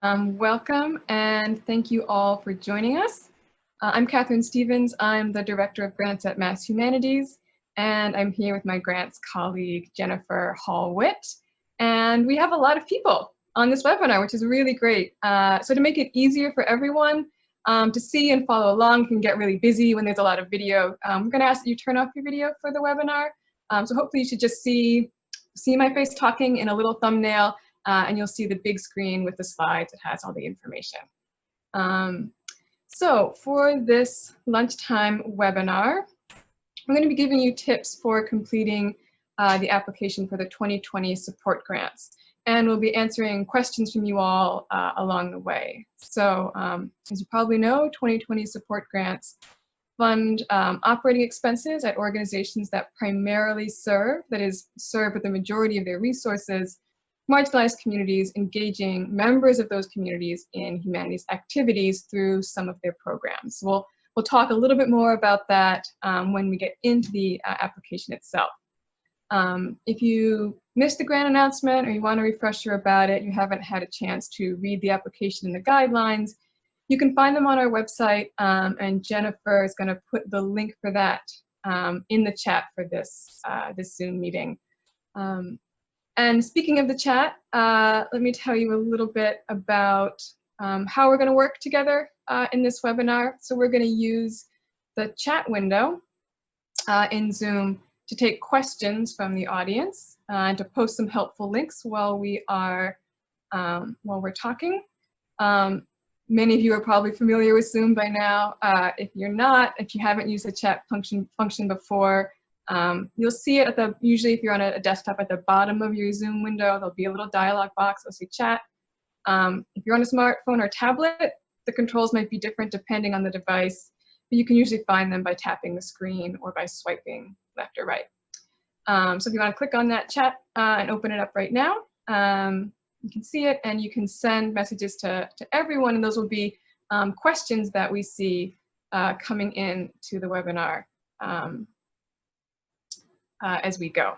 Welcome and thank you all for joining us. I'm Catherine Stevens. I'm the Director of Grants at Mass Humanities, and I'm here with my grants colleague, Jennifer Hall-Witt. And we have a lot of people on this webinar, which is really great. So to make it easier for everyone to see and follow along, you can get really busy when there's a lot of video. We're gonna ask that you turn off your video for the webinar. So hopefully you should just see my face talking in a little thumbnail, and you'll see the big screen with the slides. It has all the information. So for this lunchtime webinar, we're going to be giving you tips for completing the application for the 2020 support grants. And we'll be answering questions from you all along the way. So as you probably know, 2020 support grants fund operating expenses at organizations that primarily serve with the majority of their resources marginalized communities, engaging members of those communities in humanities activities through some of their programs. We'll talk a little bit more about that when we get into the application itself. If you missed the grant announcement or you want a refresher about it, you haven't had a chance to read the application and the guidelines, you can find them on our website, and Jennifer is going to put the link for that in the chat for this Zoom meeting. And speaking of the chat, let me tell you a little bit about how we're going to work together in this webinar. So we're going to use the chat window in Zoom to take questions from the audience and to post some helpful links while we're talking. Many of you are probably familiar with Zoom by now. If you're not, if you haven't used the chat function before, you'll see it usually if you're on a desktop at the bottom of your Zoom window, there'll be a little dialog box, it'll say chat. If you're on a smartphone or tablet, the controls might be different depending on the device, but you can usually find them by tapping the screen or by swiping left or right. So if you want to click on that chat and open it up right now, you can see it and you can send messages to everyone, and those will be questions that we see coming in to the webinar as we go.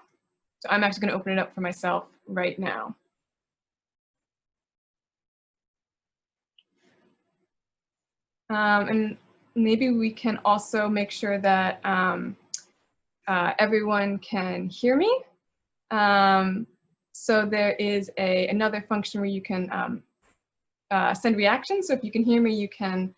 So I'm actually going to open it up for myself right now. And maybe we can also make sure that everyone can hear me. So there is another function where you can send reactions. So if you can hear me, you can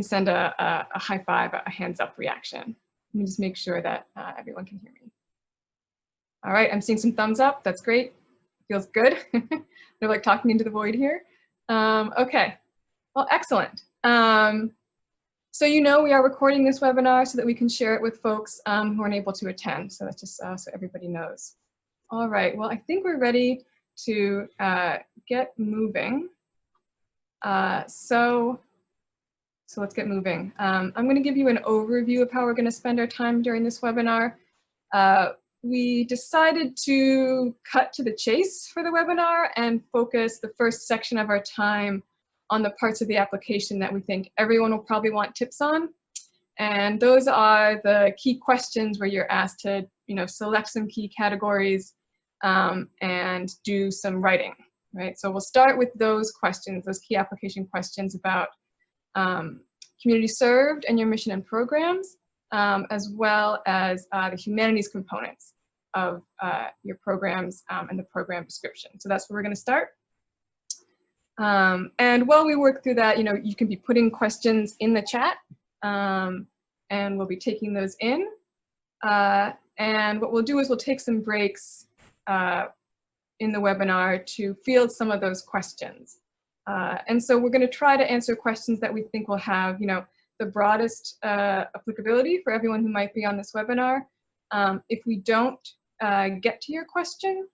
send a high five, a hands up reaction. Let me just make sure that everyone can hear me. All right, I'm seeing some thumbs up. That's great. Feels good. They're like talking into the void here. Okay, well, excellent. So we are recording this webinar so that we can share it with folks who aren't able to attend. So that's just so everybody knows. All right, well, I think we're ready to get moving. So let's get moving. I'm going to give you an overview of how we're going to spend our time during this webinar. We decided to cut to the chase for the webinar and focus the first section of our time on the parts of the application that we think everyone will probably want tips on. And those are the key questions where you're asked to select some key categories and do some writing, right? So we'll start with those questions, those key application questions about community served and your mission and programs, as well as the humanities components of your programs and the program description. So that's where we're going to start. And while we work through that, you can be putting questions in the chat, and we'll be taking those in. And what we'll do is we'll take some breaks in the webinar to field some of those questions. And so we're going to try to answer questions that we think will have, the broadest applicability for everyone who might be on this webinar. If we don't get to your question,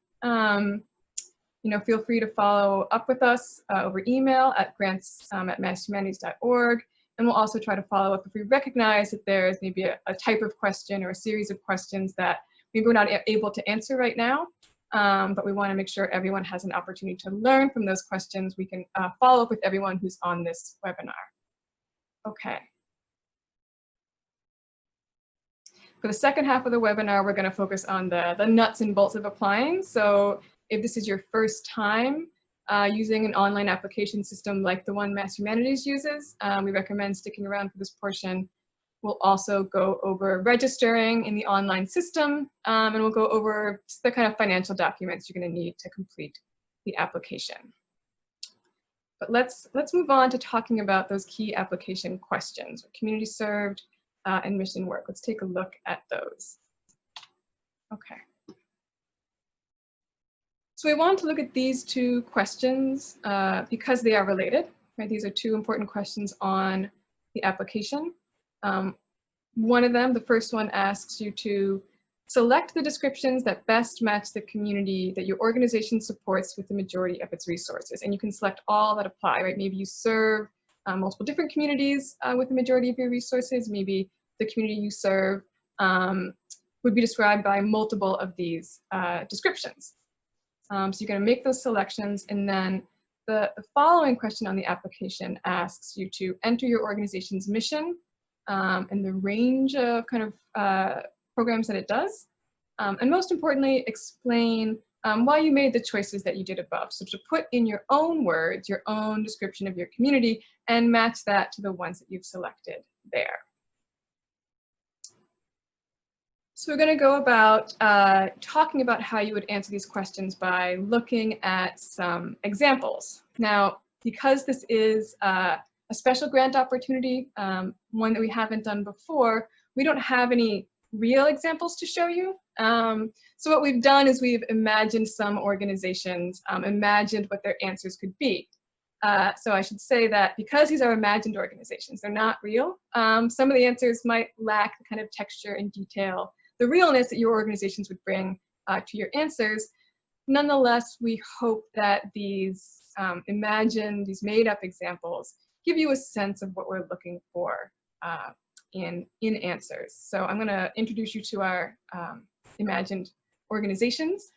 feel free to follow up with us over email at grants@masshumanities.org. And we'll also try to follow up if we recognize that there's maybe a type of question or a series of questions that maybe we're not able to answer right now. But we want to make sure everyone has an opportunity to learn from those questions. We can follow up with everyone who's on this webinar. Okay. For the second half of the webinar, we're going to focus on the nuts and bolts of applying. So if this is your first time using an online application system like the one Mass Humanities uses. We recommend sticking around for this portion. We'll also go over registering in the online system, and we'll go over the kind of financial documents you're going to need to complete the application. But let's move on to talking about those key application questions: community served and mission work. Let's take a look at those. Okay. So we want to look at these two questions because they are related. Right? These are two important questions on the application. One of them, the first one, asks you to select the descriptions that best match the community that your organization supports with the majority of its resources. And you can select all that apply, right? Maybe you serve multiple different communities with the majority of your resources. Maybe the community you serve would be described by multiple of these descriptions. So you're going to make those selections, and then the following question on the application asks you to enter your organization's mission and the range of kind of programs that it does, and most importantly, explain why you made the choices that you did above. So to put in your own words, your own description of your community, and match that to the ones that you've selected there. So we're going to go about talking about how you would answer these questions by looking at some examples. Now, because this is a special grant opportunity, one that we haven't done before, we don't have any real examples to show you. So what we've done is we've imagined some organizations, imagined what their answers could be. So I should say that because these are imagined organizations, they're not real. Some of the answers might lack the kind of texture and detail, the realness that your organizations would bring to your answers. Nonetheless, we hope that these imagined, these made-up examples give you a sense of what we're looking for in answers. So I'm going to introduce you to our imagined organizations.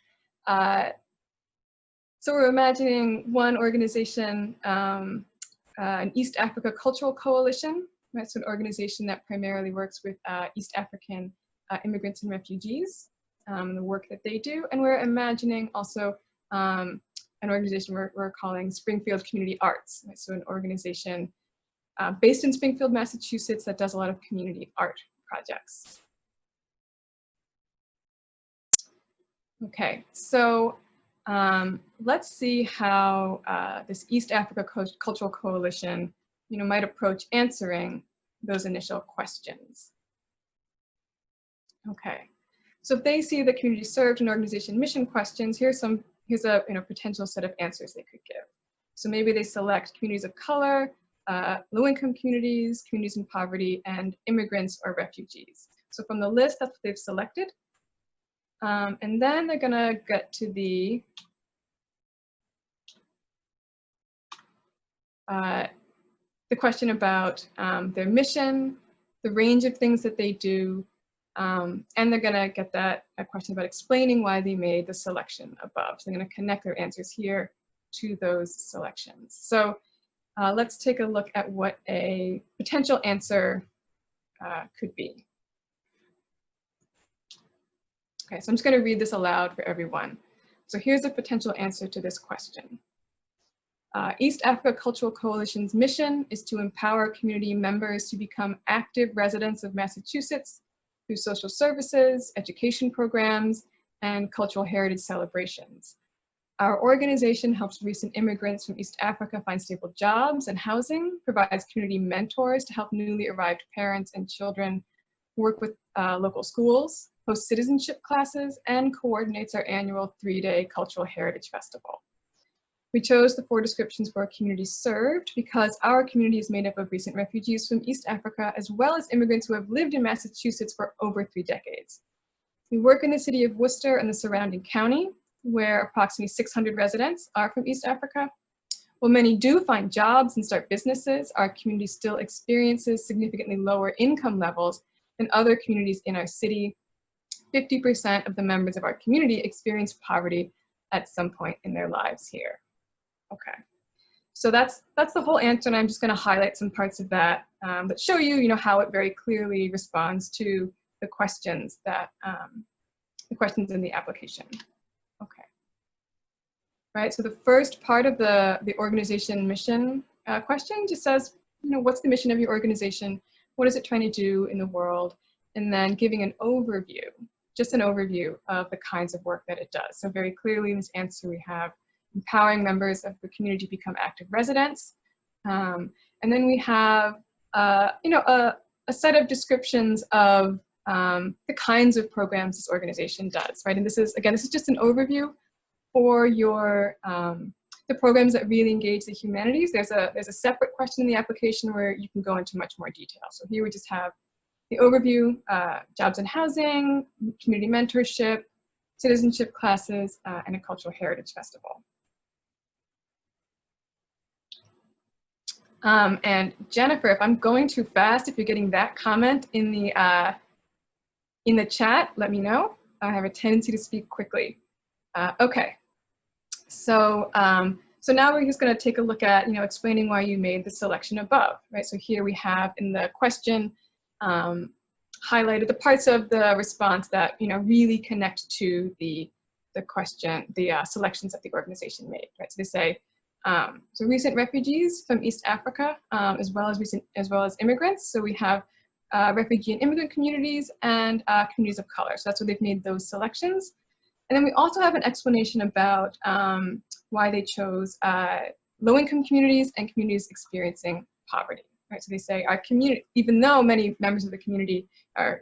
So we're imagining one organization, an East Africa Cultural Coalition. That's an organization that primarily works with East African immigrants and refugees, the work that they do. And we're imagining also an organization we're calling Springfield Community Arts. Right? So an organization based in Springfield, Massachusetts, that does a lot of community art projects. Okay, so let's see how this East Africa Cultural Coalition, might approach answering those initial questions. Okay, so if they see the community served and organization mission questions, here's a potential set of answers they could give. So maybe they select communities of color, low-income communities, communities in poverty, and immigrants or refugees. So from the list, that's what they've selected. And then they're gonna get to the question about their mission, the range of things that they do, and they're gonna get a question about explaining why they made the selection above. So they're gonna connect their answers here to those selections. So let's take a look at what a potential answer could be. Okay, so I'm just gonna read this aloud for everyone. So here's a potential answer to this question. East Africa Cultural Coalition's mission is to empower community members to become active residents of Massachusetts through social services, education programs, and cultural heritage celebrations. Our organization helps recent immigrants from East Africa find stable jobs and housing, provides community mentors to help newly arrived parents and children, work with local schools, hosts citizenship classes, and coordinates our annual 3-day Cultural Heritage Festival. We chose the 4 descriptions for our community served because our community is made up of recent refugees from East Africa, as well as immigrants who have lived in Massachusetts for over 3 decades. We work in the city of Worcester and the surrounding county, where approximately 600 residents are from East Africa. While many do find jobs and start businesses, our community still experiences significantly lower income levels than other communities in our city. 50% of the members of our community experience poverty at some point in their lives here. Okay, so that's the whole answer, and I'm just going to highlight some parts of that that show you, how it very clearly responds to the questions that the questions in the application. Okay, right? So the first part of the organization mission question just says, what's the mission of your organization? What is it trying to do in the world? And then giving an overview, just an overview of the kinds of work that it does. So very clearly in this answer, we have empowering members of the community to become active residents. And then we have, a set of descriptions of the kinds of programs this organization does, right? And this is just an overview for your, the programs that really engage the humanities. There's a separate question in the application where you can go into much more detail. So here we just have the overview, jobs and housing, community mentorship, citizenship classes, and a cultural heritage festival. And Jennifer, if I'm going too fast, if you're getting that comment in the chat, let me know. I have a tendency to speak quickly. Okay, so so now we're just going to take a look at explaining why you made the selection above, right? So here we have in the question highlighted the parts of the response that really connect to the question, the selections that the organization made, right? So they say so recent refugees from East Africa, as well as immigrants. So we have refugee and immigrant communities and communities of color. So that's where they've made those selections. And then we also have an explanation about why they chose low-income communities and communities experiencing poverty. Right? So they say our community, even though many members of the community are,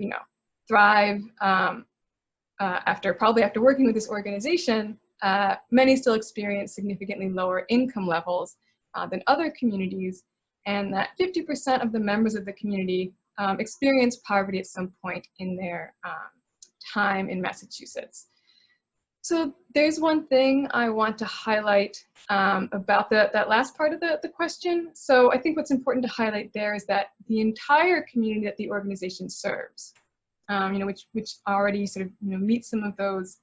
thrive probably after working with this organization, many still experience significantly lower income levels than other communities, and that 50% of the members of the community experience poverty at some point in their time in Massachusetts. So there's one thing I want to highlight about that last part of the question. So I think what's important to highlight there is that the entire community that the organization serves, which already sort of meets some of those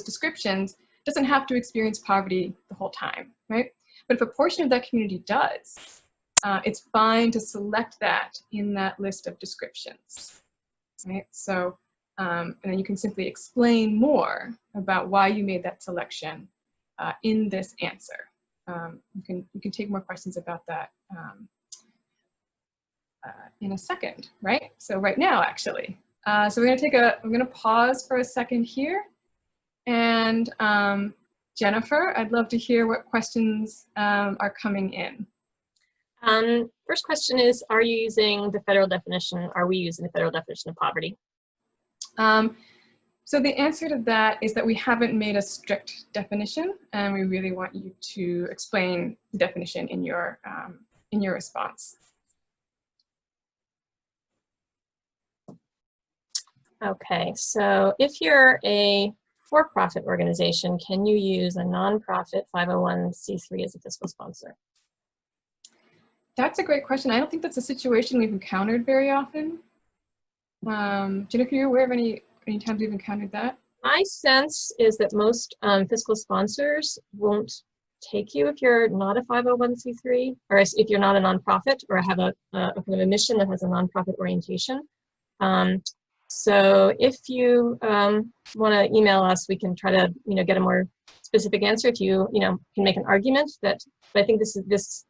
descriptions, doesn't have to experience poverty the whole time, right? But if a portion of that community does, it's fine to select that in that list of descriptions, right? So, and then you can simply explain more about why you made that selection in this answer. You can take more questions about that in a second, right? So right now, actually. So we're gonna pause for a second here. And Jennifer, I'd love to hear what questions are coming in. First question is, are you using the federal definition? Are we using the federal definition of poverty? So the answer to that is that we haven't made a strict definition, and we really want you to explain the definition in your response. Okay, so if you're a for-profit organization, can you use a nonprofit 501c3 as a fiscal sponsor? That's a great question. I don't think that's a situation we've encountered very often. Jennifer, are you aware of any times we've encountered that? My sense is that most fiscal sponsors won't take you if you're not a 501c3, or if you're not a nonprofit or have a kind of a mission that has a nonprofit orientation. So if you want to email us, we can try to get a more specific answer. If you can make an argument that, but I think this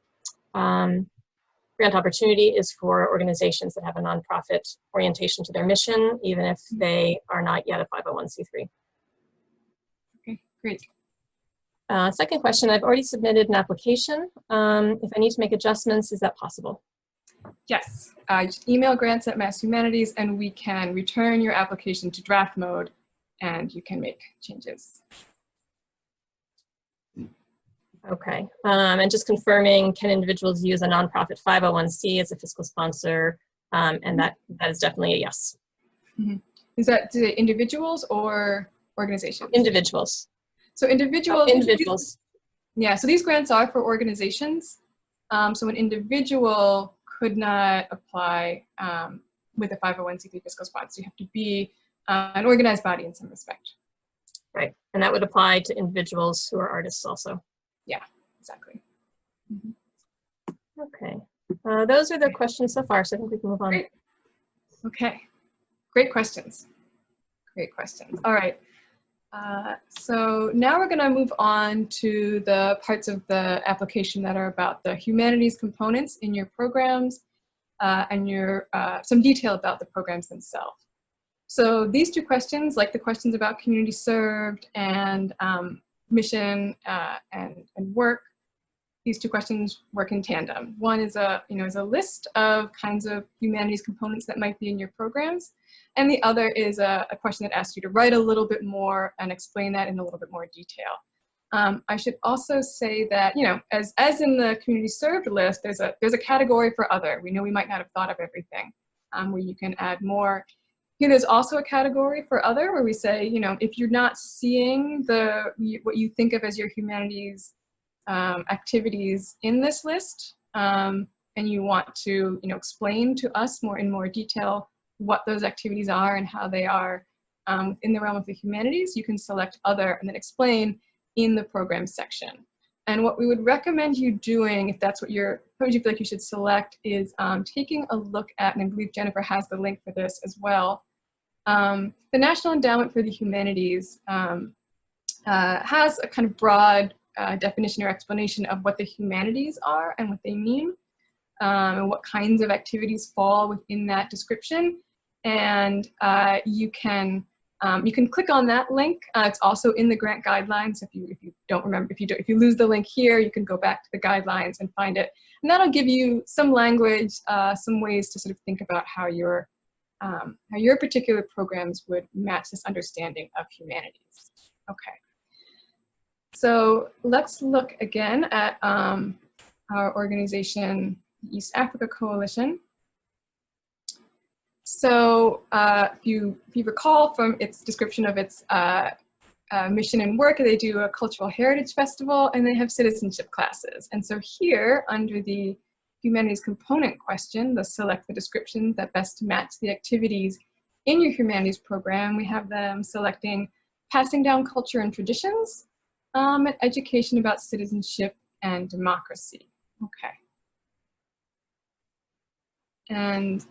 grant opportunity is for organizations that have a nonprofit orientation to their mission, even if they are not yet a 501c3. Okay, great. Second question, I've already submitted an application. If I need to make adjustments, is that possible? Yes, just email grants at Mass Humanities and we can return your application to draft mode and you can make changes. Okay, and just confirming, can individuals use a nonprofit 501c as a fiscal sponsor? And that is definitely a yes. Mm-hmm. Is that to individuals or organizations? Individuals. So individuals. Individuals. Yeah, so these grants are for organizations. So an individual could not apply with a 501c3 fiscal sponsor. You have to be an organized body in some respect. Right, and that would apply to individuals who are artists also. Yeah, exactly. Mm-hmm. Okay, those are the questions so far, so I think we can move on. Great. Okay, great questions. Great questions. All right, So now we're going to move on to the parts of the application that are about the humanities components in your programs and some detail about the programs themselves. So these two questions, like the questions about community served and mission and work, these two questions work in tandem. One is a list of kinds of humanities components that might be in your programs, and the other is a question that asks you to write a little bit more and explain that in a little bit more detail. I should also say that, as in the community served list, there's a category for other. We know we might not have thought of everything, where you can add more. Here, there's also a category for other, where we say, if you're not seeing what you think of as your humanities activities in this list, and you want to explain to us in more detail what those activities are and how they are in the realm of the humanities, you can select other and then explain in the program section. And what we would recommend you doing, if that's what you feel like you should select, is taking a look at, and I believe Jennifer has the link for this as well, the National Endowment for the Humanities has a kind of broad definition or explanation of what the humanities are and what they mean, and what kinds of activities fall within that description. And you can click on that link. It's also in the grant guidelines. If you don't remember, if you lose the link here, you can go back to the guidelines and find it. And that'll give you some language, some ways to sort of think about how your particular programs would match this understanding of humanities. Okay. So let's look again at our organization, the East Africa Coalition. So if you recall from its description of its mission and work, they do a cultural heritage festival and they have citizenship classes. And so here, under the humanities component question, select the descriptions that best match the activities in your humanities program, we have them selecting passing down culture and traditions, and education about citizenship and democracy. Okay. And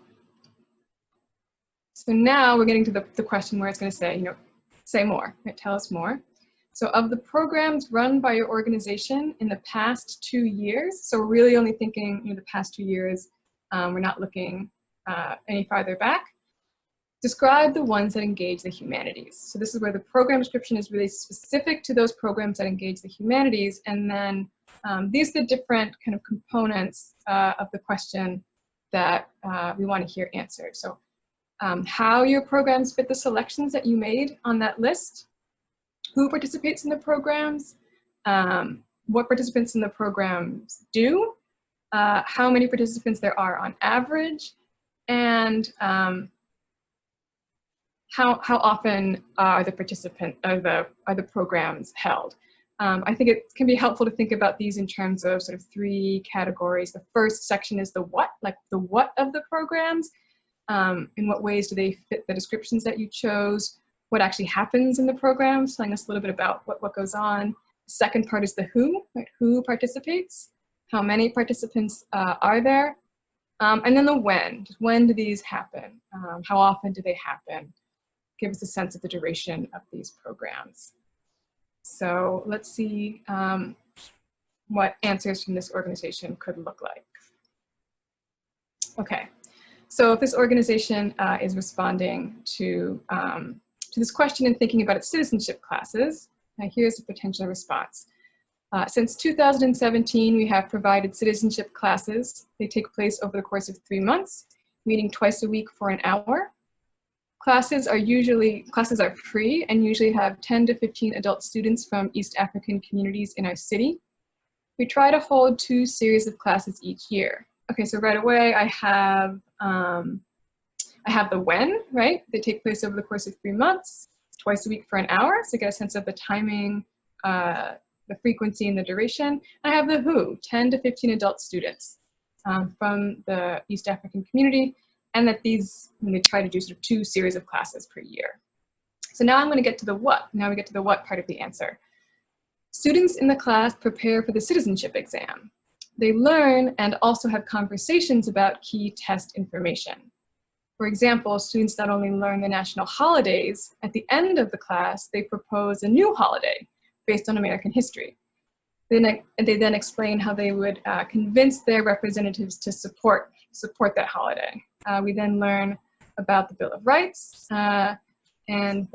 so now we're getting to the question where it's going to say, say more, right? Tell us more. So of the programs run by your organization in the past 2 years, so we're really only thinking the past 2 years, we're not looking any farther back. Describe the ones that engage the humanities. So this is where the program description is really specific to those programs that engage the humanities. And then these are the different kind of components of the question that we want to hear answered. So how your programs fit the selections that you made on that list, who participates in the programs, what participants in the programs do, how many participants there are on average, and how often are the programs held. I think it can be helpful to think about these in terms of sort of 3 categories. The first section is the what, like the what of the programs. In what ways do they fit the descriptions that you chose? What actually happens in the programs, telling us a little bit about what goes on. The second part is the who, right? Who participates? How many participants are there? And then the when. Just when do these happen? How often do they happen? Give us a sense of the duration of these programs. So let's see what answers from this organization could look like. Okay, so if this organization is responding to this question and thinking about its citizenship classes, here's a potential response. Since 2017, we have provided citizenship classes. They take place over the course of 3 months, meeting twice a week for an hour. Classes are free and usually have 10 to 15 adult students from East African communities in our city. We try to hold 2 series of classes each year. Okay, so right away I have the when, right? They take place over the course of 3 months, twice a week for an hour, so get a sense of the timing, the frequency and the duration. I have the who, 10 to 15 adult students from the East African community, and that when they try to do sort of 2 series of classes per year. So now I'm going to get to the what. Now we get to the what part of the answer. Students in the class prepare for the citizenship exam. They learn and also have conversations about key test information. For example, students not only learn the national holidays, at the end of the class, they propose a new holiday based on American history. They then explain how they would convince their representatives to support that holiday. We then learn about the Bill of Rights, and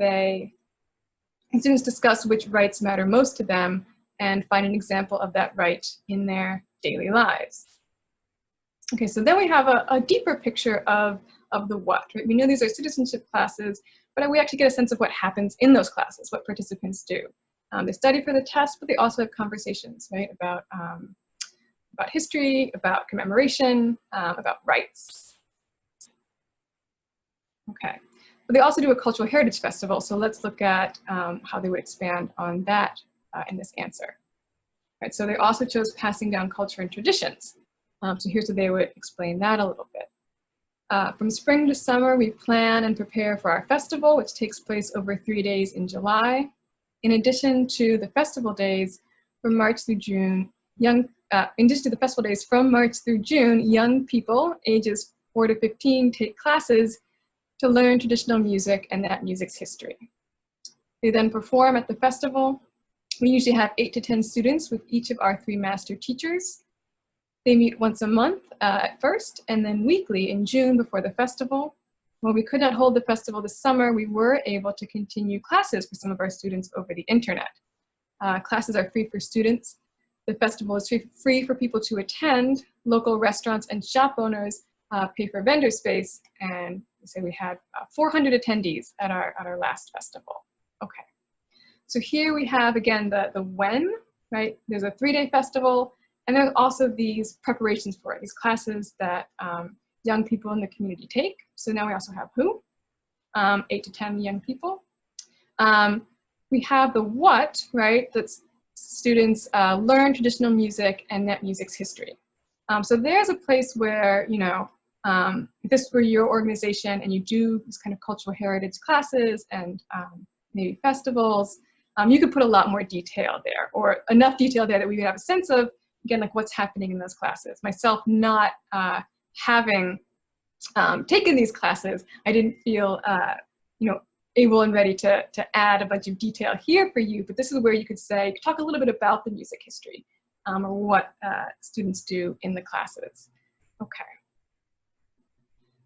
students discuss which rights matter most to them and find an example of that right in their daily lives. Okay, so then we have a deeper picture of the what. Right? We know these are citizenship classes, but we actually get a sense of what happens in those classes, what participants do. They study for the test, but they also have conversations, right, about history, about commemoration, about rights. Okay, but they also do a cultural heritage festival, so let's look at how they would expand on that in this answer. Right, so they also chose passing down culture and traditions. So here's where they would explain that a little bit. From spring to summer, we plan and prepare for our festival, which takes place over 3 days in July. In addition to the festival days from March through June, young people ages 4 to 15 take classes to learn traditional music and that music's history. They then perform at the festival. We usually have 8 to 10 students with each of our 3 master teachers. They meet once a month at first, and then weekly in June before the festival. While we could not hold the festival this summer, we were able to continue classes for some of our students over the internet. Classes are free for students. The festival is free for people to attend. Local restaurants and shop owners pay for vendor space, and so we had 400 attendees at our last festival. Okay, so here we have again the when, right? There's a 3-day festival, and there's also these preparations for it, these classes that young people in the community take. So now we also have who, 8 to 10 young people. We have the what, right? That's students learn traditional music and that music's history. So there's a place where, you know, if this were your organization and you do this kind of cultural heritage classes and maybe festivals, you could put a lot more detail there, or enough detail there that we would have a sense of, again, like what's happening in those classes. Myself not having taken these classes, I didn't feel, you know, able and ready to add a bunch of detail here for you, but this is where you could say, talk a little bit about the music history or what students do in the classes. Okay.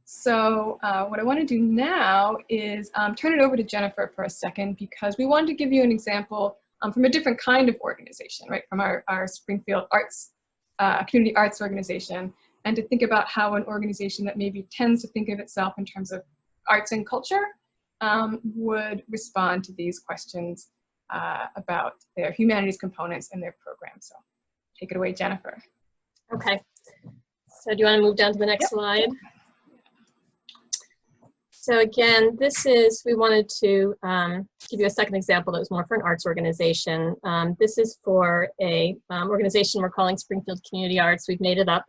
So what I want to do now is turn it over to Jennifer for a second, because we wanted to give you an example from a different kind of organization, right? From our Springfield Arts, Community Arts Organization, and to think about how an organization that maybe tends to think of itself in terms of arts and culture would respond to these questions about their humanities components in their program. So take it away, Jennifer. Okay. So do you want to move down to the next slide? So again, this is, we wanted to give you a second example that was more for an arts organization. This is for a organization we're calling Springfield Community Arts. We've made it up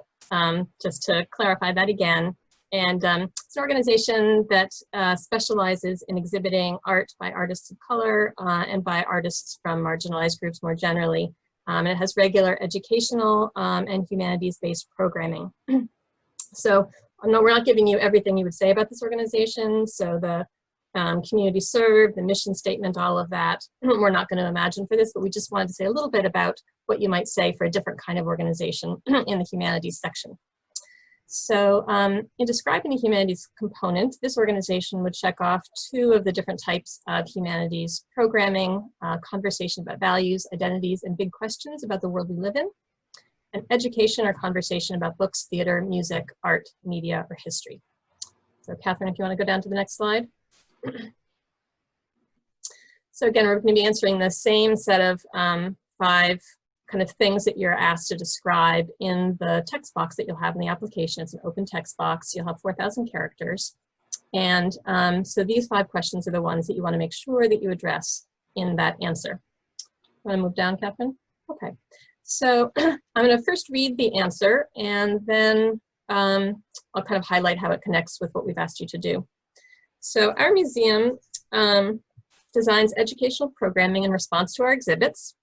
just to clarify that again. And it's an organization that specializes in exhibiting art by artists of color and by artists from marginalized groups more generally. And it has regular educational and humanities-based programming. So we're not giving you everything you would say about this organization. So the community served, the mission statement, all of that, we're not going to imagine for this, but we just wanted to say a little bit about what you might say for a different kind of organization in the humanities section. So in describing a humanities component, this organization would check off 2 of the different types of humanities programming, conversation about values, identities, and big questions about the world we live in, and education or conversation about books, theater, music, art, media, or history. So Catherine, if you want to go down to the next slide. So again, we're going to be answering the same set of 5 kind of things that you're asked to describe in the text box that you'll have in the application. It's an open text box. You'll have 4,000 characters. And so these 5 questions are the ones that you want to make sure that you address in that answer. Want to move down, Catherine? Okay. So I'm going to first read the answer, and then I'll kind of highlight how it connects with what we've asked you to do. So our museum designs educational programming in response to our exhibits.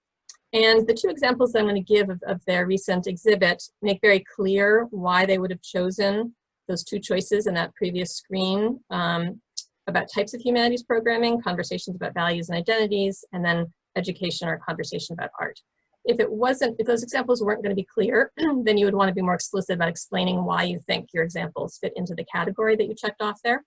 And the 2 examples that I'm going to give of their recent exhibit make very clear why they would have chosen those two choices in that previous screen about types of humanities programming, conversations about values and identities, and then education or conversation about art. If those examples weren't going to be clear, then you would want to be more explicit about explaining why you think your examples fit into the category that you checked off there.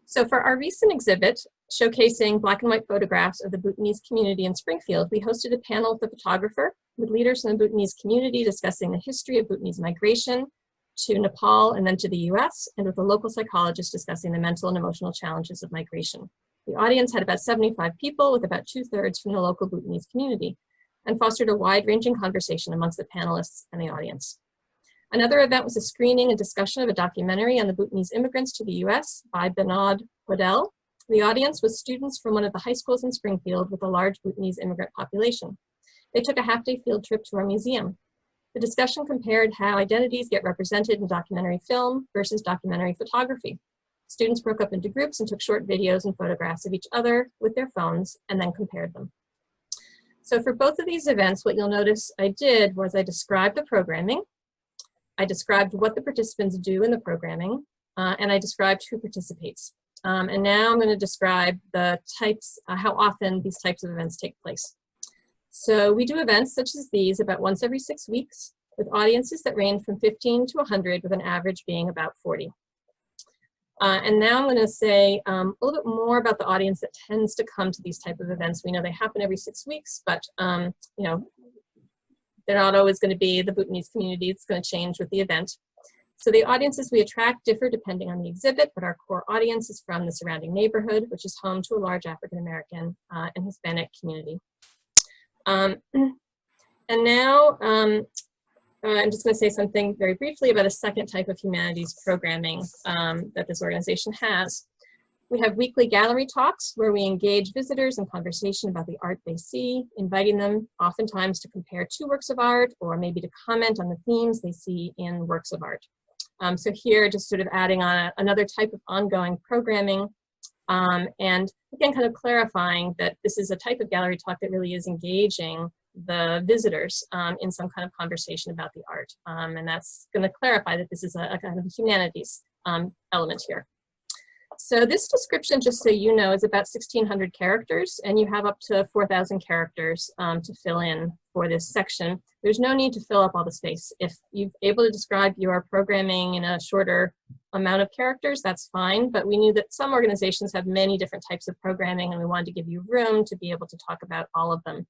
So for our recent exhibit, showcasing black and white photographs of the Bhutanese community in Springfield, we hosted a panel with a photographer with leaders from the Bhutanese community discussing the history of Bhutanese migration to Nepal and then to the US, and with a local psychologist discussing the mental and emotional challenges of migration. The audience had about 75 people, with about 2/3 from the local Bhutanese community, and fostered a wide-ranging conversation amongst the panelists and the audience. Another event was a screening and discussion of a documentary on the Bhutanese immigrants to the US by Binod Hodel. The audience was students from one of the high schools in Springfield with a large Bhutanese immigrant population. They took a half-day field trip to our museum. The discussion compared how identities get represented in documentary film versus documentary photography. Students broke up into groups and took short videos and photographs of each other with their phones and then compared them. So for both of these events, what you'll notice I did was I described the programming, I described what the participants do in the programming, and I described who participates. And now I'm going to describe the types, how often these types of events take place. So we do events such as these about once every 6 weeks with audiences that range from 15 to 100, with an average being about 40. And now I'm going to say a little bit more about the audience that tends to come to these type of events. We know they happen every 6 weeks, but you know, they're not always going to be the Bhutanese community. It's going to change with the event. So the audiences we attract differ depending on the exhibit, but our core audience is from the surrounding neighborhood, which is home to a large African American and Hispanic community. And now I'm just going to say something very briefly about a second type of humanities programming that this organization has. We have weekly gallery talks where we engage visitors in conversation about the art they see, inviting them oftentimes to compare two works of art or maybe to comment on the themes they see in works of art. So here, just sort of adding on another type of ongoing programming, and again, kind of clarifying that this is a type of gallery talk that really is engaging the visitors in some kind of conversation about the art. And that's going to clarify that this is a kind of humanities element here. So this description, just so you know, is about 1,600 characters, and you have up to 4,000 characters to fill in for this section. There's no need to fill up all the space. If you're able to describe your programming in a shorter amount of characters, that's fine, but we knew that some organizations have many different types of programming, and we wanted to give you room to be able to talk about all of them.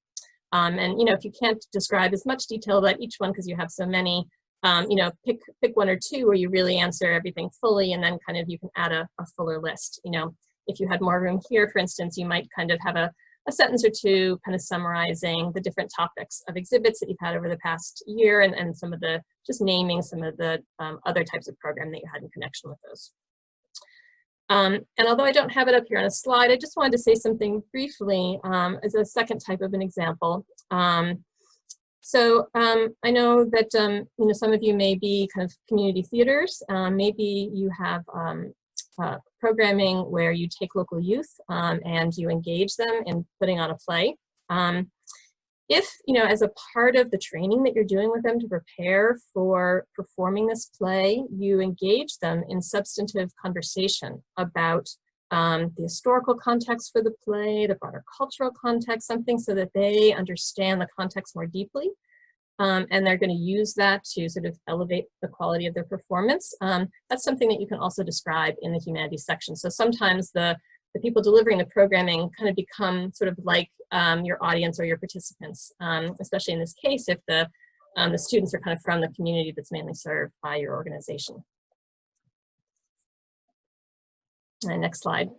And you know, if you can't describe as much detail about each one because you have so many, you know, pick one or two where you really answer everything fully, and then kind of you can add a fuller list. You know, if you had more room here, for instance, you might kind of have a sentence or two kind of summarizing the different topics of exhibits that you've had over the past year, and some of the, just naming some of the other types of program that you had in connection with those. And although I don't have it up here on a slide, I just wanted to say something briefly as a second type of an example. So I know that you know, some of you may be kind of community theaters. Maybe you have programming where you take local youth and you engage them in putting on a play. If, you know, as a part of the training that you're doing with them to prepare for performing this play, you engage them in substantive conversation about the historical context for the play, the broader cultural context, something so that they understand the context more deeply. And they're going to use that to sort of elevate the quality of their performance. That's something that you can also describe in the humanities section. So sometimes the people delivering the programming kind of become sort of like your audience or your participants, especially in this case if the students are kind of from the community that's mainly served by your organization. Next slide.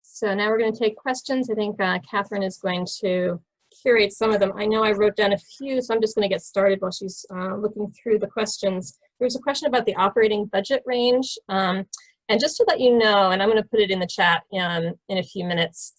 So now we're going to take questions. I think Catherine is going to curate some of them. I know I wrote down a few, so I'm just going to get started while she's looking through the questions. There's a question about the operating budget range. And just to let you know, and I'm going to put it in the chat in a few minutes,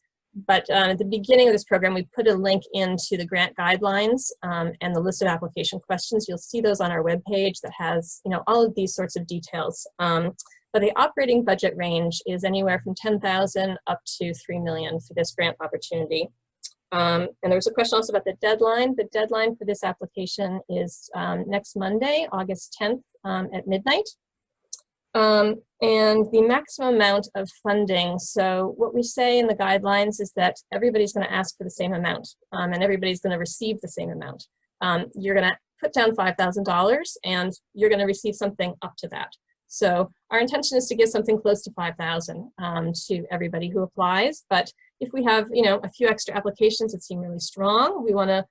but at the beginning of this program, we put a link into the grant guidelines and the list of application questions. You'll see those on our webpage that has, you know, all of these sorts of details. But the operating budget range is anywhere from $10,000 up to $3 million for this grant opportunity. And there was a question also about the deadline. The deadline for this application is next Monday, August 10th at midnight. And the maximum amount of funding. So what we say in the guidelines is that everybody's going to ask for the same amount, and everybody's going to receive the same amount. You're going to put down $5,000, and you're going to receive something up to that. So our intention is to give something close to $5,000 to everybody who applies. But if we have, a few extra applications that seem really strong, we want to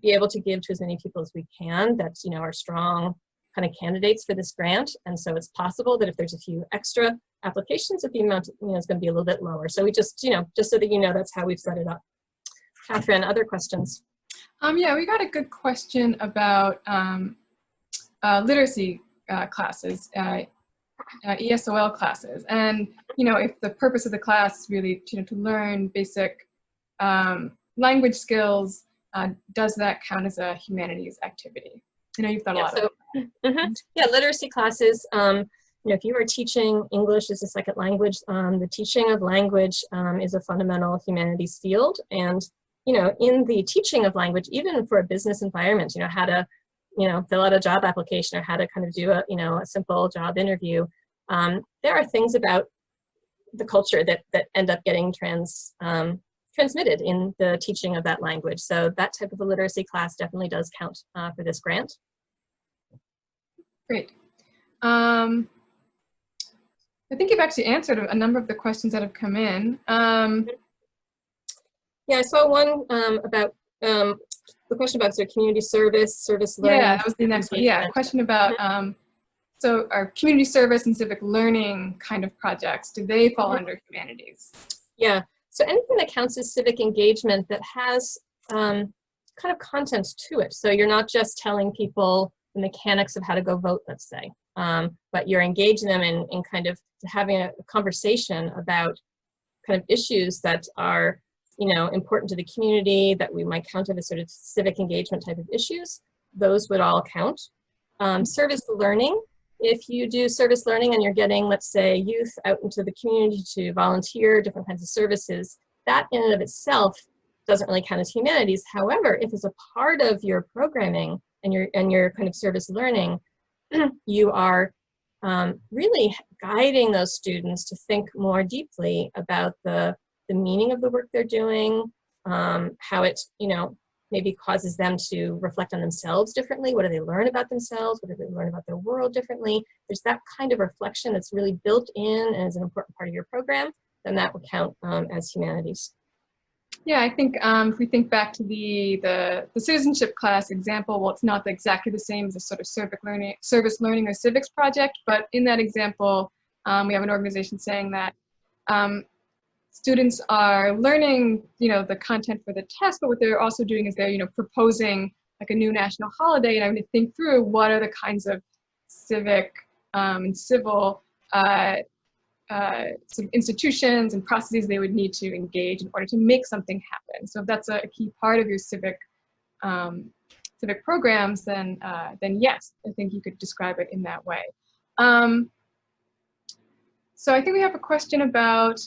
be able to give to as many people as we can that are strong kind of candidates for this grant. And so it's possible that if there's a few extra applications, that the amount is going to be a little bit lower. So we just, just so that that's how we've set it up. Catherine, other questions? Yeah, we got a good question about literacy classes, ESOL classes. And, if the purpose of the class is really to learn basic language skills, does that count as a humanities activity? I know you've thought a lot about that. Yeah, literacy classes, if you are teaching English as a second language, the teaching of language is a fundamental humanities field. And, in the teaching of language, even for a business environment, how to, fill out a job application or how to kind of do a simple job interview, there are things about the culture that end up getting transmitted in the teaching of that language. So that type of a literacy class definitely does count for this grant. Great. I think you've actually answered a number of the questions that have come in. Yeah, I saw one about the question about sort of community service learning. Yeah, that was the next one. Yeah, a question about so our community service and civic learning kind of projects, do they fall under humanities? Yeah, so anything that counts as civic engagement that has kind of content to it. So you're not just telling people the mechanics of how to go vote, let's say, but you're engaging them in kind of having a conversation about kind of issues that are, important to the community that we might count as sort of civic engagement type of issues. Those would all count. Service learning, if you do service learning and you're getting, let's say, youth out into the community to volunteer different kinds of services, that in and of itself doesn't really count as humanities. However, if it's a part of your programming and your kind of service learning, you are really guiding those students to think more deeply about the meaning of the work they're doing, how it, maybe causes them to reflect on themselves differently. What do they learn about themselves? What do they learn about their world differently? There's that kind of reflection that's really built in and is an important part of your program, then that would count as humanities. Yeah, I think if we think back to the citizenship class example, well, it's not exactly the same as a sort of service learning or civics project, but in that example, we have an organization saying that students are learning, the content for the test, but what they're also doing is they're, proposing like a new national holiday and having to think through what are the kinds of civic and civil sort of institutions and processes they would need to engage in order to make something happen. So if that's a key part of your civic programs, then yes, I think you could describe it in that way. So I think we have a question about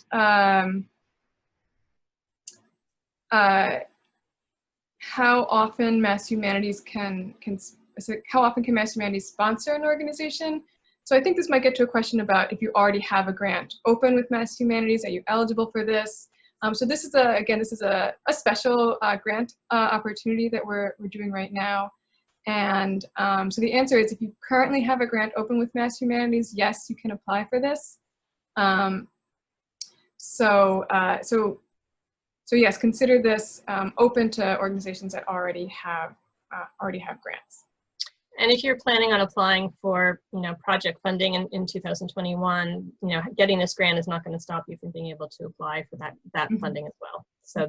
how often Mass Humanities how often can Mass Humanities sponsor an organization? So I think this might get to a question about if you already have a grant open with Mass Humanities, are you eligible for this? So this is a special grant opportunity that we're doing right now. And so the answer is if you currently have a grant open with Mass Humanities, yes, you can apply for this. So yes, consider this open to organizations that already have grants. And if you're planning on applying for, project funding in 2021, getting this grant is not going to stop you from being able to apply for that funding as well. So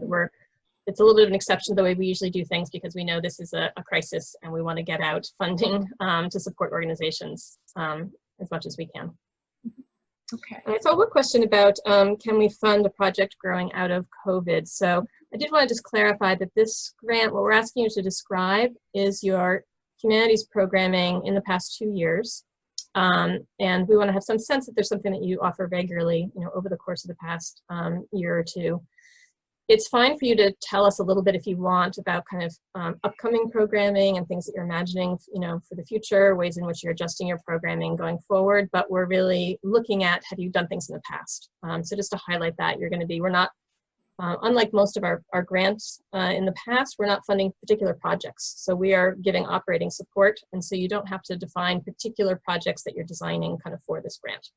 it's a little bit of an exception to the way we usually do things because we know this is a crisis and we want to get out funding to support organizations as much as we can. Okay. And I saw one question about can we fund a project growing out of COVID? So I did want to just clarify that this grant, what we're asking you to describe is your humanities programming in the past 2 years. And we want to have some sense that there's something that you offer regularly, over the course of the past year or two. it's fine for you to tell us a little bit if you want about kind of upcoming programming and things that you're imagining, for the future, ways in which you're adjusting your programming going forward. But we're really looking at, have you done things in the past? So just to highlight that, we're not, unlike most of our grants in the past, we're not funding particular projects. So we are giving operating support. And so you don't have to define particular projects that you're designing kind of for this grant.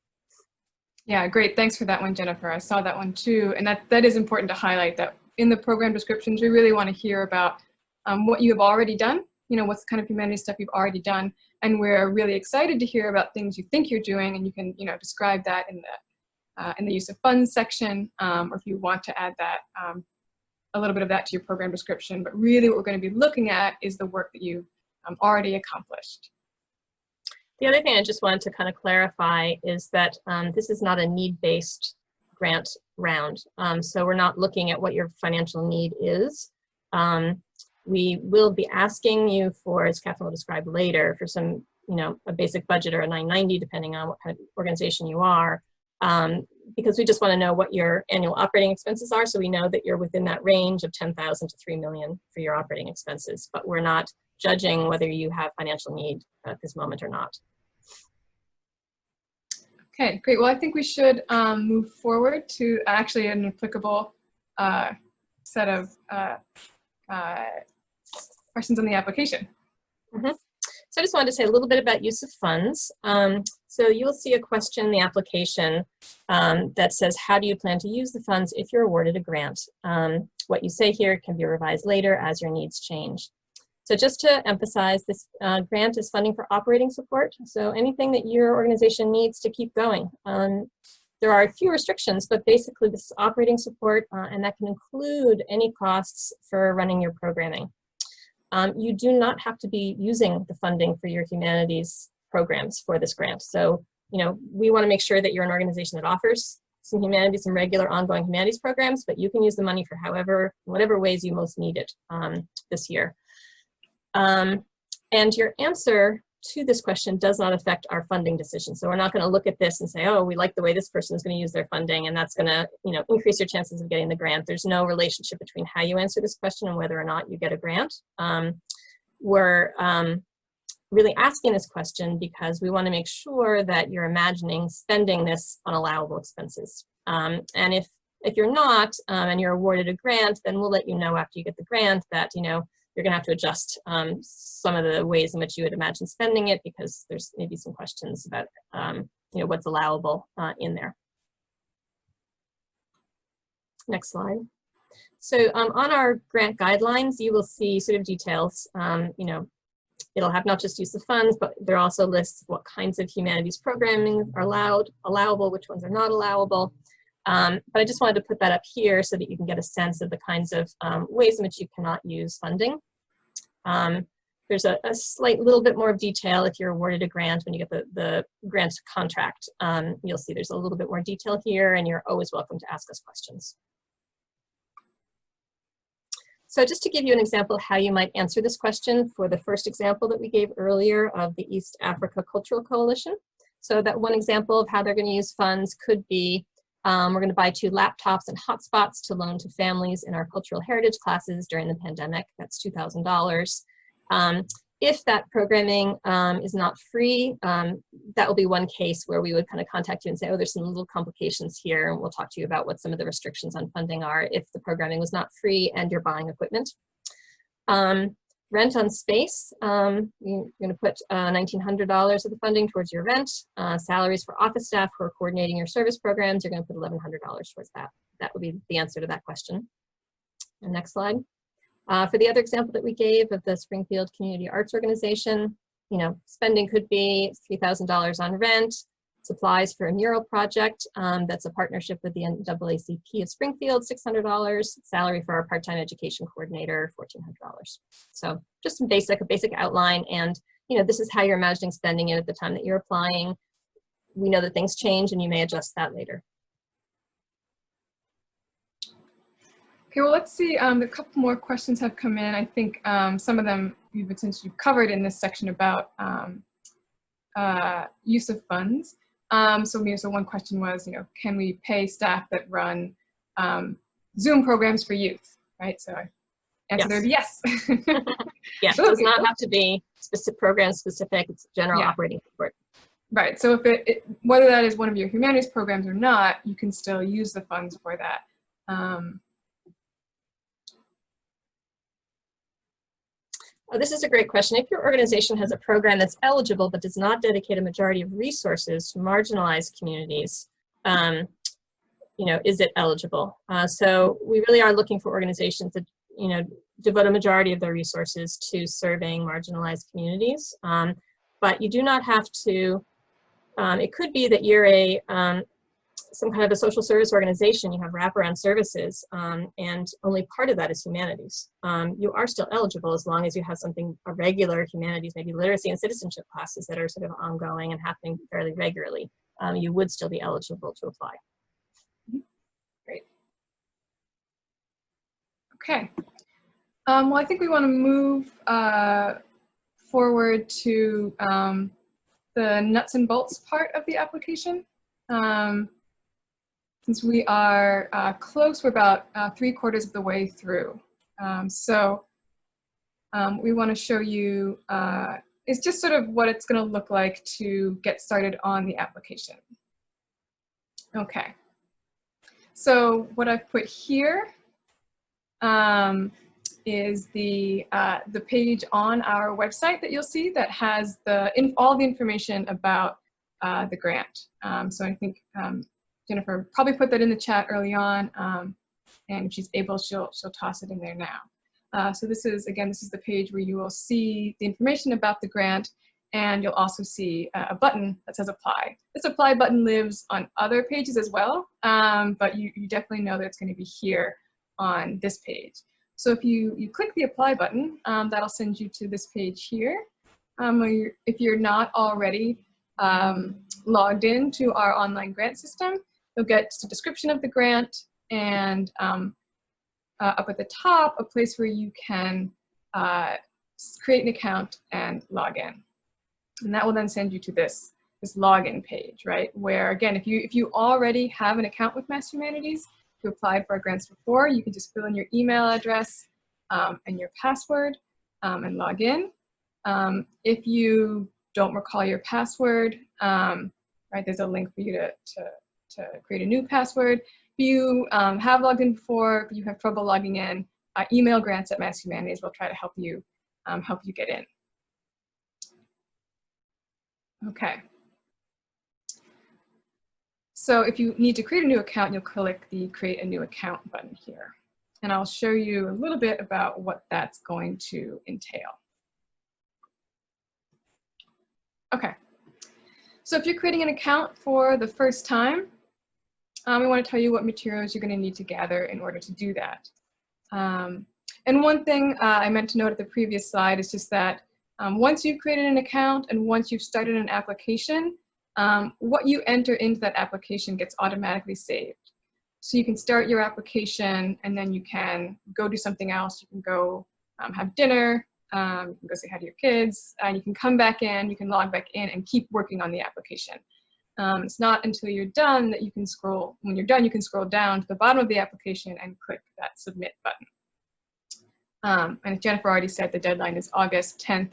Yeah, great. Thanks for that one, Jennifer. I saw that one too. And that is important to highlight, that in the program descriptions, we really want to hear about what you have already done, what's kind of humanities stuff you've already done. And we're really excited to hear about things you think you're doing, and you can, describe that in the use of funds section, or if you want to add that, a little bit of that to your program description. But really what we're going to be looking at is the work that you've already accomplished. The other thing I just wanted to kind of clarify is that this is not a need-based grant round. So we're not looking at what your financial need is. We will be asking you for, as Catherine will describe later, for some, a basic budget or a 990, depending on what kind of organization you are, because we just want to know what your annual operating expenses are, so we know that you're within that range of 10,000 to 3 million for your operating expenses. But we're not judging whether you have financial need at this moment or not. Okay, great. Well, I think we should move forward to actually an applicable set of questions on the application. Mm-hmm. So I just wanted to say a little bit about use of funds. So you will see a question in the application that says, how do you plan to use the funds if you're awarded a grant? What you say here can be revised later as your needs change. So just to emphasize, this grant is funding for operating support. So anything that your organization needs to keep going. There are a few restrictions, but basically this is operating support, and that can include any costs for running your programming. You do not have to be using the funding for your humanities programs for this grant. So, we want to make sure that you're an organization that offers some humanities and regular ongoing humanities programs, but you can use the money for whatever ways you most need it this year. And your answer to this question does not affect our funding decision. So we're not going to look at this and say, oh, we like the way this person is going to use their funding, and that's going to, increase your chances of getting the grant. There's no relationship between how you answer this question and whether or not you get a grant. We're really asking this question because we want to make sure that you're imagining spending this on allowable expenses. And if you're not, and you're awarded a grant, then we'll let you know after you get the grant that, you're going to have to adjust some of the ways in which you would imagine spending it, because there's maybe some questions about what's allowable in there. Next slide. So on our grant guidelines, you will see sort of details. It'll have not just use of funds, but there also lists what kinds of humanities programming are allowable, which ones are not allowable. But I just wanted to put that up here so that you can get a sense of the kinds of ways in which you cannot use funding. There's a slight little bit more of detail if you're awarded a grant. When you get the grant contract, you'll see there's a little bit more detail here, and you're always welcome to ask us questions. So just to give you an example of how you might answer this question for the first example that we gave earlier of the East Africa Cultural Coalition. So that one example of how they're going to use funds could be, we're going to buy 2 laptops and hotspots to loan to families in our cultural heritage classes during the pandemic. That's $2,000. If that programming is not free, that will be one case where we would kind of contact you and say, oh, there's some little complications here, and we'll talk to you about what some of the restrictions on funding are if the programming was not free and you're buying equipment. Rent on space, you're going to put $1,900 of the funding towards your rent. Salaries for office staff who are coordinating your service programs, you're going to put $1,100 towards that. That would be the answer to that question. And next slide. For the other example that we gave of the Springfield Community Arts Organization, spending could be $3,000 on rent, supplies for a mural project that's a partnership with the NAACP of Springfield, $600, salary for our part-time education coordinator, $1,400. So just a basic outline, and this is how you're imagining spending it at the time that you're applying. We know that things change, and you may adjust that later. Okay, well, let's see. A couple more questions have come in. I think some of them you've essentially covered in this section about use of funds. So one question was, can we pay staff that run Zoom programs for youth, right? So answer there would be yes. Yes, it does not have to be specific program specific. It's general operating support. Right. So if whether that is one of your humanities programs or not, you can still use the funds for that. This is a great question. If your organization has a program that's eligible but does not dedicate a majority of resources to marginalized communities, is it eligible? So we really are looking for organizations that, devote a majority of their resources to serving marginalized communities. But you do not have to, it could be that you're some kind of a social service organization, you have wraparound services, and only part of that is humanities. You are still eligible as long as you have a regular humanities, maybe literacy and citizenship classes that are sort of ongoing and happening fairly regularly. You would still be eligible to apply. Great. Okay. Well, I think we want to move forward to the nuts and bolts part of the application. Since we are close, we're about 3/4 of the way through. We want to show you, it's just sort of what it's going to look like to get started on the application. Okay. So what I've put here is the page on our website that you'll see that has all the information about the grant. So I think Jennifer probably put that in the chat early on, and if she's able, she'll toss it in there now. So this is the page where you will see the information about the grant, and you'll also see a button that says apply. This apply button lives on other pages as well, but you definitely know that it's going to be here on this page. So if you click the apply button, that'll send you to this page here. If you're not already logged into our online grant system, you'll get just a description of the grant and up at the top, a place where you can create an account and log in. And that will then send you to this login page, right? Where again, if you already have an account with Mass Humanities, you applied for our grants before, you can just fill in your email address and your password and log in. If you don't recall your password, right, there's a link for you to create a new password. If you have logged in before, but you have trouble logging in, email grants at Mass Humanities. We'll try to help you get in. Okay. So if you need to create a new account, you'll click the Create a New Account button here. And I'll show you a little bit about what that's going to entail. Okay. So if you're creating an account for the first time, we want to tell you what materials you're going to need to gather in order to do that. And one thing I meant to note at the previous slide is just that once you've created an account and once you've started an application, what you enter into that application gets automatically saved. So you can start your application and then you can go do something else. You can go have dinner, you can go say hi to your kids, and you can come back in, you can log back in and keep working on the application. It's not until you're done that you can scroll, when you're done, you can scroll down to the bottom of the application and click that submit button. And as Jennifer already said, the deadline is August 10th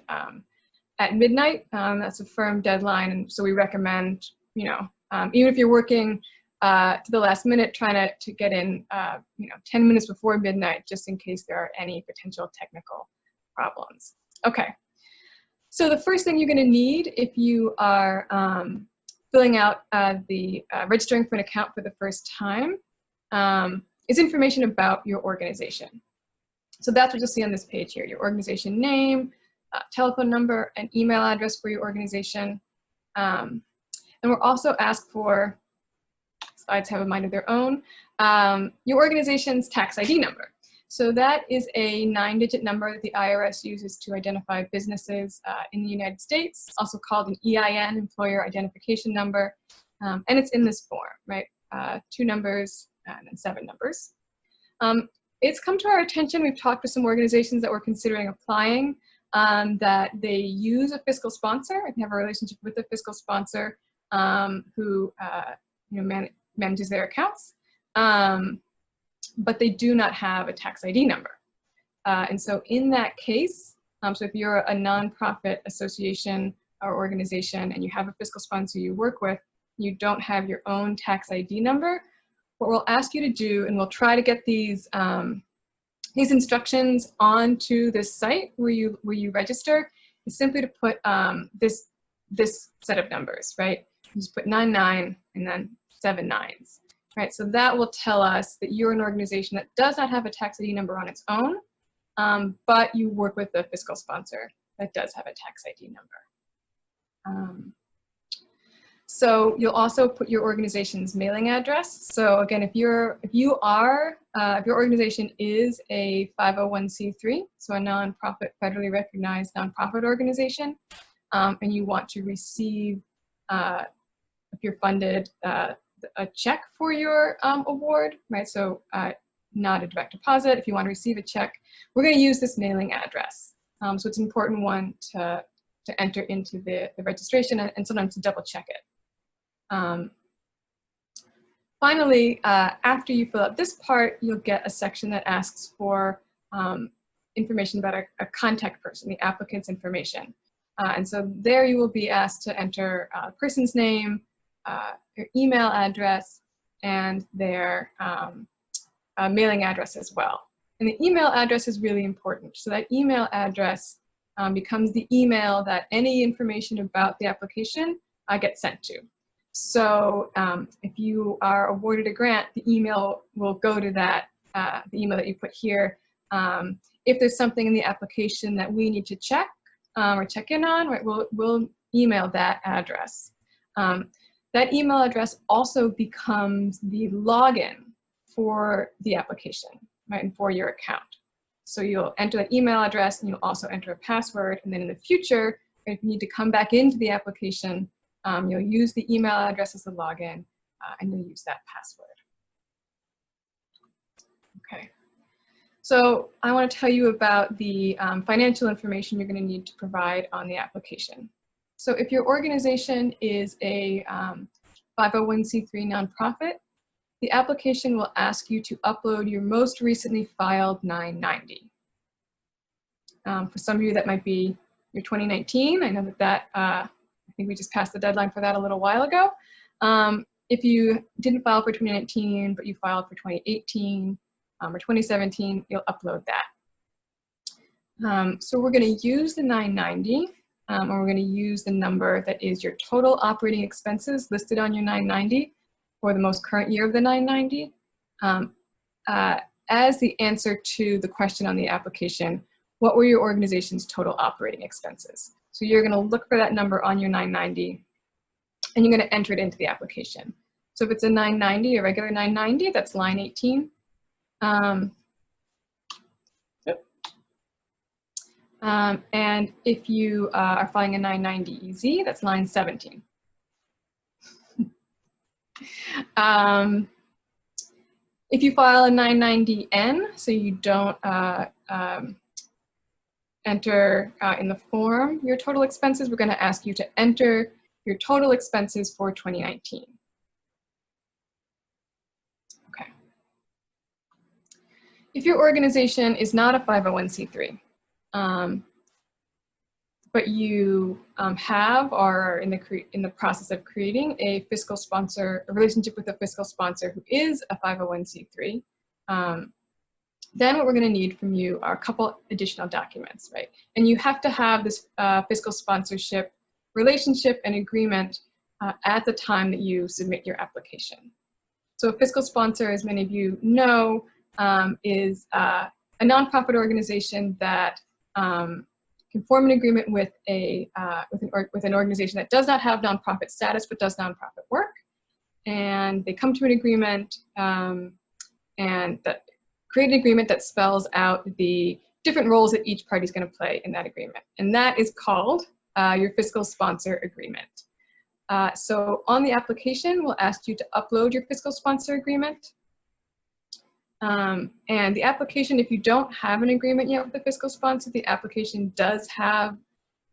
at midnight. That's a firm deadline, and so we recommend, even if you're working to the last minute, trying to get in, 10 minutes before midnight, just in case there are any potential technical problems. Okay, so the first thing you're going to need if you are filling out registering for an account for the first time is information about your organization. So that's what you'll see on this page here, your organization name, telephone number, and email address for your organization. And we're also asked for, slides have a mind of their own, your organization's tax ID number. So that is a 9-digit number that the IRS uses to identify businesses in the United States, also called an EIN, Employer Identification Number. And it's in this form, right? 2 numbers and then 7 numbers. It's come to our attention, we've talked to some organizations that were considering applying, that they use a fiscal sponsor and have a relationship with a fiscal sponsor who manages their accounts. but they do not have a tax ID number. And so in that case, so if you're a nonprofit association or organization and you have a fiscal sponsor you work with, you don't have your own tax ID number, what we'll ask you to do, and we'll try to get these instructions onto this site where you register, is simply to put this set of numbers, right? You just put 99 and then 7 nines, right? So that will tell us that you're an organization that does not have a tax ID number on its own, but you work with a fiscal sponsor that does have a tax ID number. So you'll also put your organization's mailing address. So again, if your organization is a 501c3, so a nonprofit, federally recognized nonprofit organization, and you want to receive, if you're funded, a check for your award, right? So not a direct deposit. If you want to receive a check, we're going to use this mailing address. So it's an important one to enter into the registration, and sometimes to double check it. Finally, after you fill out this part, you'll get a section that asks for information about a contact person, the applicant's information. And so there you will be asked to enter a person's name, their email address, and their mailing address as well. And the email address is really important. So that email address becomes the email that any information about the application gets sent to. So if you are awarded a grant, the email will go to that, the email that you put here. If there's something in the application that we need to check or check in on, right, we'll email that address. That email address also becomes the login for the application, right, and for your account. So you'll enter that email address, and you'll also enter a password, and then in the future, if you need to come back into the application, you'll use the email address as the login, and you'll use that password. Okay. So I want to tell you about the financial information you're going to need to provide on the application. So if your organization is a 501c3 nonprofit, the application will ask you to upload your most recently filed 990. For some of you, that might be your 2019. I know that I think we just passed the deadline for that a little while ago. If you didn't file for 2019, but you filed for 2018 or 2017, you'll upload that. So we're going to use the 990, and we're going to use the number that is your total operating expenses listed on your 990 for the most current year of the 990 as the answer to the question on the application: what were your organization's total operating expenses? So you're going to look for that number on your 990, and you're going to enter it into the application. So if it's a 990, a regular 990, that's line 18. And if you are filing a 990 EZ, that's line 17. If you file a 990N, so you don't enter in the form your total expenses, we're going to ask you to enter your total expenses for 2019. Okay. If your organization is not a 501c3, but you have or are in the process of creating a fiscal sponsor, a relationship with a fiscal sponsor who is a 501c3, then what we're going to need from you are a couple additional documents, right? And you have to have this fiscal sponsorship relationship and agreement at the time that you submit your application. So a fiscal sponsor, as many of you know, is a nonprofit organization that can form an agreement with an organization that does not have nonprofit status but does nonprofit work, and they come to an agreement and that create an agreement that spells out the different roles that each party is going to play in that agreement, and that is called your fiscal sponsor agreement. So on the application, we'll ask you to upload your fiscal sponsor agreement. And the application, if you don't have an agreement yet with the fiscal sponsor, the application does have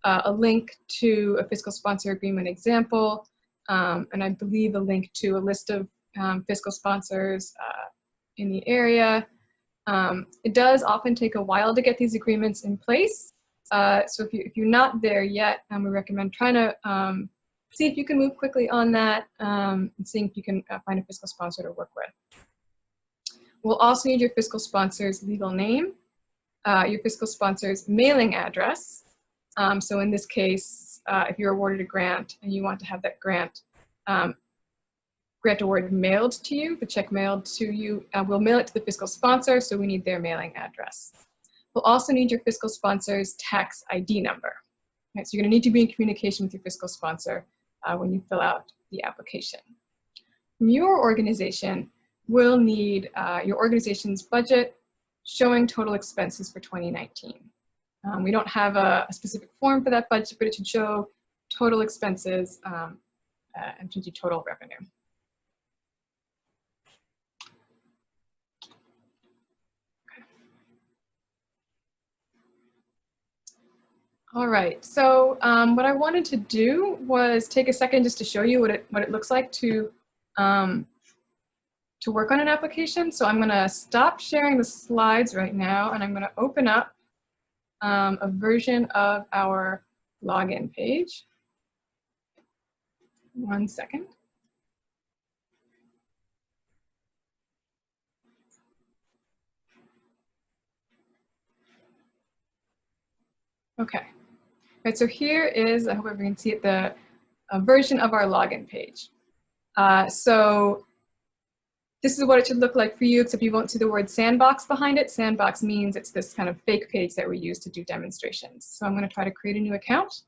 a link to a fiscal sponsor agreement example, and I believe a link to a list of fiscal sponsors in the area. It does often take a while to get these agreements in place. So if you're not there yet, we recommend trying to see if you can move quickly on that and seeing if you can find a fiscal sponsor to work with. We'll also need your fiscal sponsor's legal name, your fiscal sponsor's mailing address. So in this case, if you're awarded a grant and you want to have that grant award mailed to you, the check mailed to you, we'll mail it to the fiscal sponsor, so we need their mailing address. We'll also need your fiscal sponsor's tax ID number. Right, so you're going to need to be in communication with your fiscal sponsor when you fill out the application. From your organization, we'll need your organization's budget showing total expenses for 2019. We don't have a specific form for that budget, but it should show total expenses and should do total revenue. All right, so what I wanted to do was take a second just to show you what it looks like to work on an application. So I'm gonna stop sharing the slides right now, and I'm gonna open up a version of our login page. 1 second. Okay. Right, so here is, I hope everyone can see it, the version of our login page. So this is what it should look like for you, except you won't see the word sandbox behind it. Sandbox means it's this kind of fake page that we use to do demonstrations. So I'm going to try to create a new account.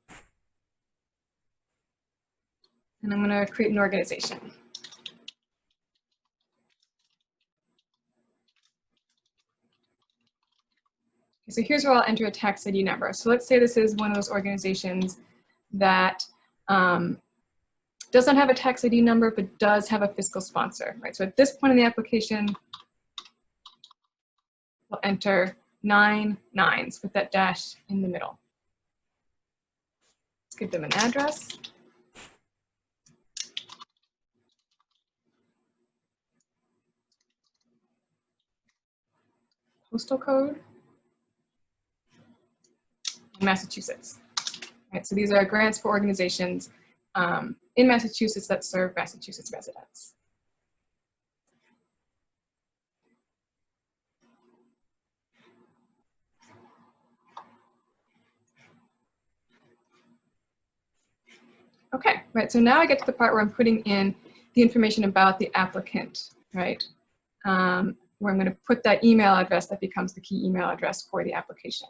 And I'm going to create an organization. So here's where I'll enter a tax ID number. So let's say this is one of those organizations that does not have a tax ID number, but does have a fiscal sponsor, right? So at this point in the application, we'll enter 9 nines with that dash in the middle. Let's give them an address. Postal code. Massachusetts. Right, so these are grants for organizations in Massachusetts that serve Massachusetts residents. Okay, right, so now I get to the part where I'm putting in the information about the applicant, right? Where I'm going to put that email address that becomes the key email address for the application.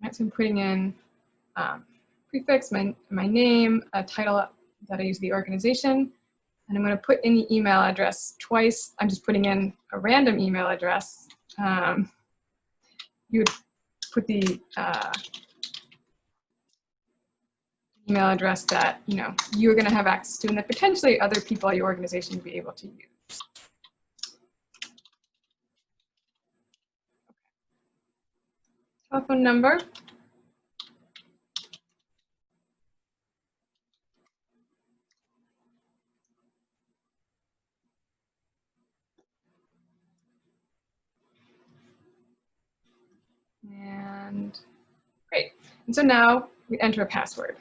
Right, so I'm putting in prefix, my name, a title that I use the organization, and I'm going to put in the email address twice. I'm just putting in a random email address. You would put the email address that you're going to have access to, and that potentially other people at your organization will be able to use. Telephone number. And great. And so now we enter a password.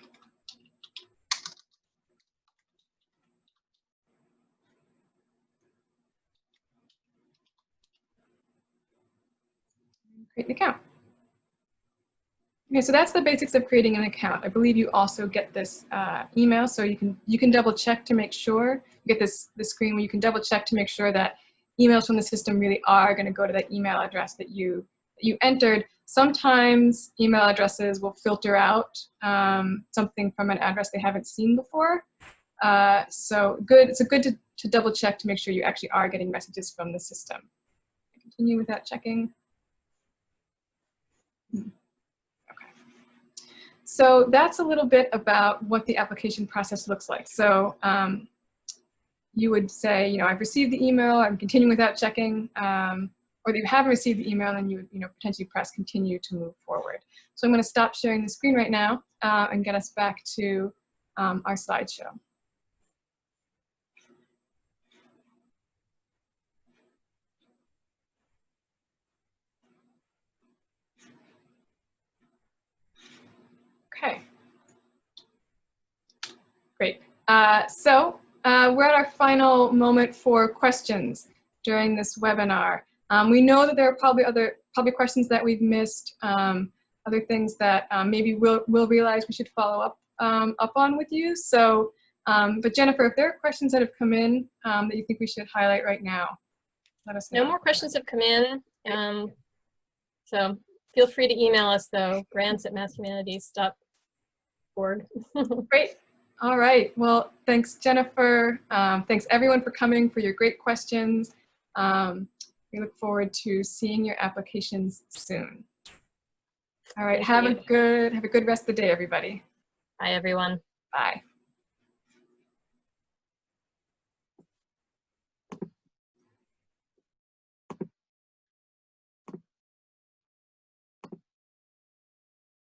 Create an account. Okay, so that's the basics of creating an account. I believe you also get this email, so you can double check to make sure. You get this screen where you can double check to make sure that emails from the system really are going to go to that email address that you entered. Sometimes email addresses will filter out something from an address they haven't seen before. So it's good to double check to make sure you actually are getting messages from the system. Continue without checking. So that's a little bit about what the application process looks like. So you would say, I've received the email, I'm continuing without checking. or that you haven't received the email, then you would potentially press continue to move forward. So I'm going to stop sharing the screen right now and get us back to our slideshow. Okay. Great. So we're at our final moment for questions during this webinar. We know that there are probably questions that we've missed, other things that maybe we'll realize we should follow up on with you. So, but Jennifer, if there are questions that have come in that you think we should highlight right now, let us know. No more questions have come in. So feel free to email us though, grants@masshumanities.org. Great. All right. Well, thanks, Jennifer. Thanks, everyone, for coming, for your great questions. We look forward to seeing your applications soon. All right. Have a good rest of the day, everybody. Bye, everyone. Bye.